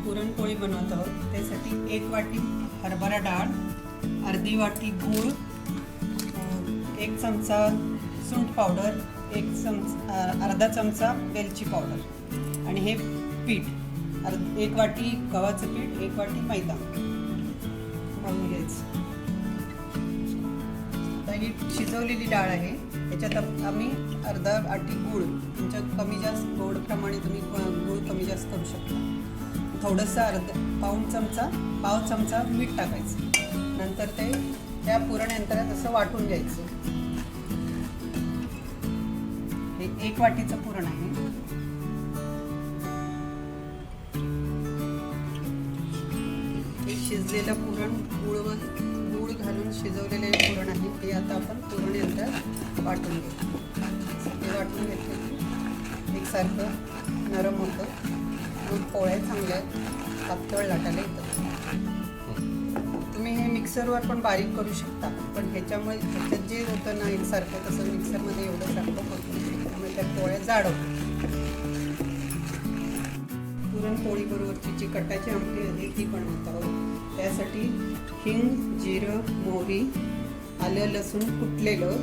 पुरणपोळी बनवत आहोत. त्यासाठी 1 वाटी हरभरा डाळ, अर्धी वाटी गूळ, 1 चमचा सुंठ पावडर, अर्धा चमचा वेलची पावडर आणि हे पीठ 1 वाटी गव्हाचं पीठ, 1 वाटी मैदा घालून घ्यायचं. आता ही शिजवलेली डाळ आहे. याच्यात आम्ही अर्धा वाटी गूळ, तुमच्या कमी जास्त गोडप्रमाणे तुम्ही गूळ कमी जास्त करू शकता. थोडंसं पाव चमचा मीठ टाकायचं. नंतर ते त्या पुरण यंत्रात असं वाटून घ्यायचं. हे 1 वाटीचं पुरण आहे. हे शिजलेलं पुरण गूळ घालून शिजवलेले पुरण आहे. ते आता आपण पुरण यंत्रात वाटून घेऊ. ते वाटून घेतलं की एकसारखं नरम होतं. मग पोळ्या चांगल्या पातळ लाटायला येतात. तुम्ही हे मिक्सरवर पण बारीक करू शकता, पण ह्याच्यात जे होतं ना एकसारखं, तसं मिक्सरमध्ये एवढं सारखं होत नाही. त्यामुळे त्या पोळ्या जाड होतात. पुरणपोळी बरोबरची जी कटाची आमटी आहे ती बनवत आहोत. त्यासाठी हिंग, जिरं, मोहरी, आलं लसूण कुटलेलं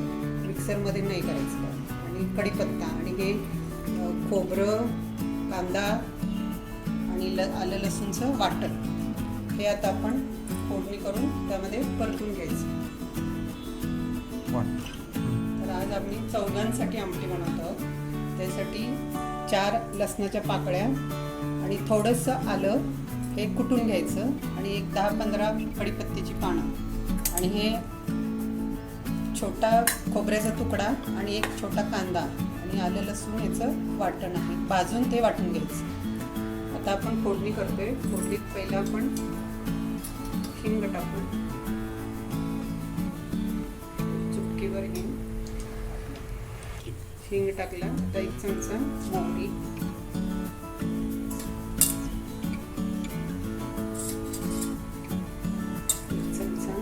मिक्सरमध्ये नाही करायचं, आणि कढीपत्ता आणि हे खोबरं, कांदा आणि आलं लसूणचं वाटण हे आता आपण फोडणी करून त्यामध्ये परतून घ्यायचं. तर आज आम्ही चौघांसाठी आमटी बनवतो आहोत. त्यासाठी 4 लसणाच्या पाकळ्या आणि थोडंसं आलं हे कुटून घ्यायचं, आणि एक 10-15 कढीपत्त्याची पानं, आणि हे छोटा खोबऱ्याचा तुकडा आणि एक छोटा कांदा आणि आलं लसूण याचं वाटण आहे. भाजून ते वाटून घ्यायचं. आता आपण फोडणी करतोय. फोडणीत पहिला आपण हिंग टाकू. चुटकीवर हिंग टाकला. आता 1 चमचा मोहरी, 1 चमचा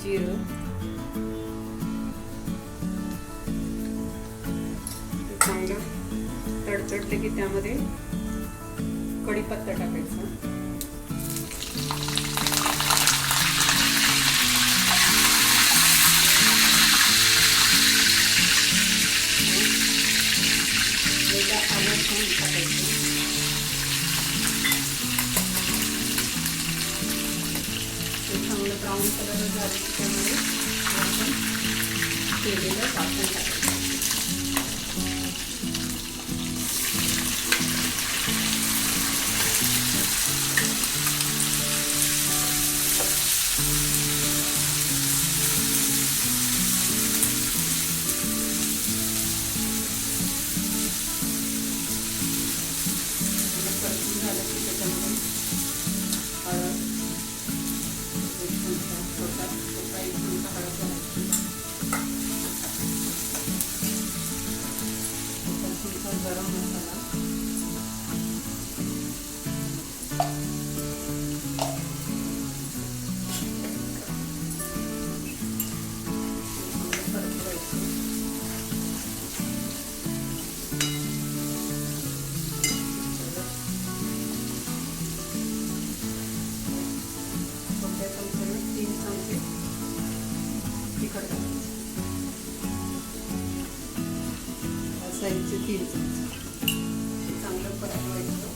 जिरं, चांगलं तडतडले की त्यामध्ये कढीपत्ता टाकायचा. आलं टाकायचं. ते चांगलं ब्राऊन कलर झाले की त्यामध्ये आपण केलेलं वाटण टाकायचं. गरम मसाला, तिखट साईजचे 3 चमचे चांगलं परतवायचं.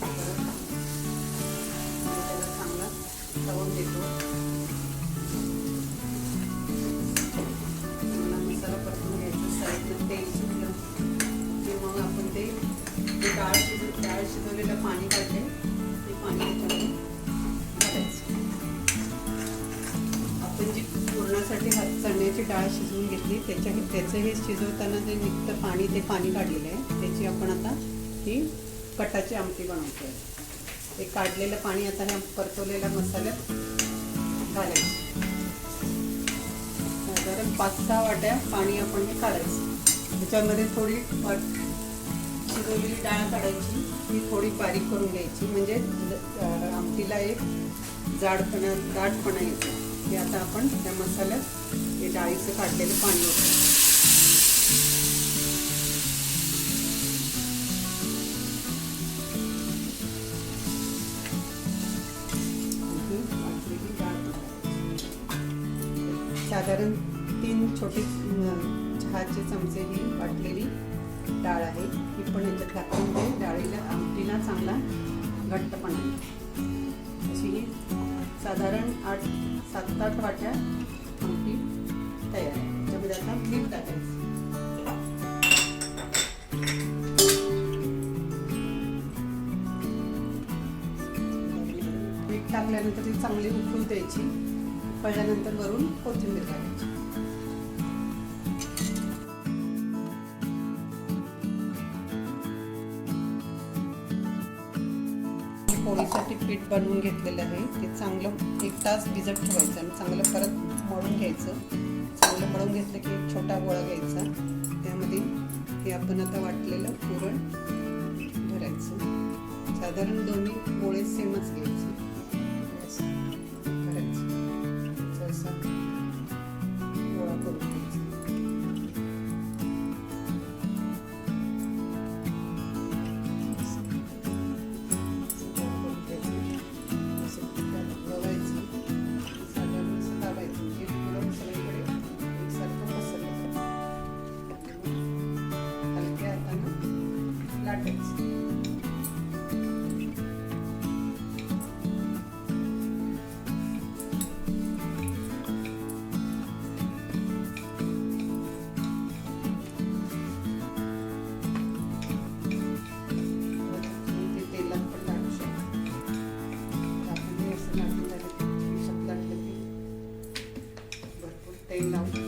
त्याला चांगला तळून देतो. चांगला मसाला परतून घ्यायचा. साईडला तेल सुटलं की मग आपण ते डाळ शिजवलेलं पाणी काढले ते पाणी त्याच्यामध्ये घालायचं. आपण जी पुरणासाठी चण्याची डाळ शिजवून घेतली त्याचं हे शिजवताना जे निघतं पाणी, ते पाणी काढलेलं आहे. त्याची आपण आता ही कटाची आमटी बनवतोय. ते काढलेलं पाणी आता ह्या परतवलेल्या मसाल्यात घालायचं. साधारण 5-6 वाट्या पाणी आपण हे काढायचं. त्याच्यामध्ये थोडी शिजवलेली डाळ काढायची, ती थोडी बारीक करून घ्यायची, म्हणजे आमटीला एक दाटपणा येतो. हे आता आपण त्या मसाल्यात हे डाळीचं काढलेलं पाणी होतं. साधारण 3 छोटे चहाचे चमचे ही वाटलेली डाळ आहे, ही पण याच्यात टाकून ते डाळीला आमटीला चांगला घट्टपणा येईल. अशी ही साधारण 7-8 वाट्या आमटी तयार आहे. त्याच्यामध्ये आता मीठ टाकायचं. मीठ टाकल्यानंतर ती चांगली उकळून द्यायची. उकळल्यानंतर वरून कोथिंबीर टाकायची. पोळीसाठी पीठ बनवून घेतलेलं आहे, ते चांगलं 1 तास भिजत ठेवायचं आणि चांगलं परत मळून घ्यायचं. चांगलं मळून घेतलं की एक छोटा गोळा घ्यायचा, त्यामध्ये हे आपण आता वाटलेलं पुरण भरायचं. साधारण दोन्ही गोळे सेमच घ्यायचे, भरायचं. जसा गोळा करून घ्यायचा. तेल लावून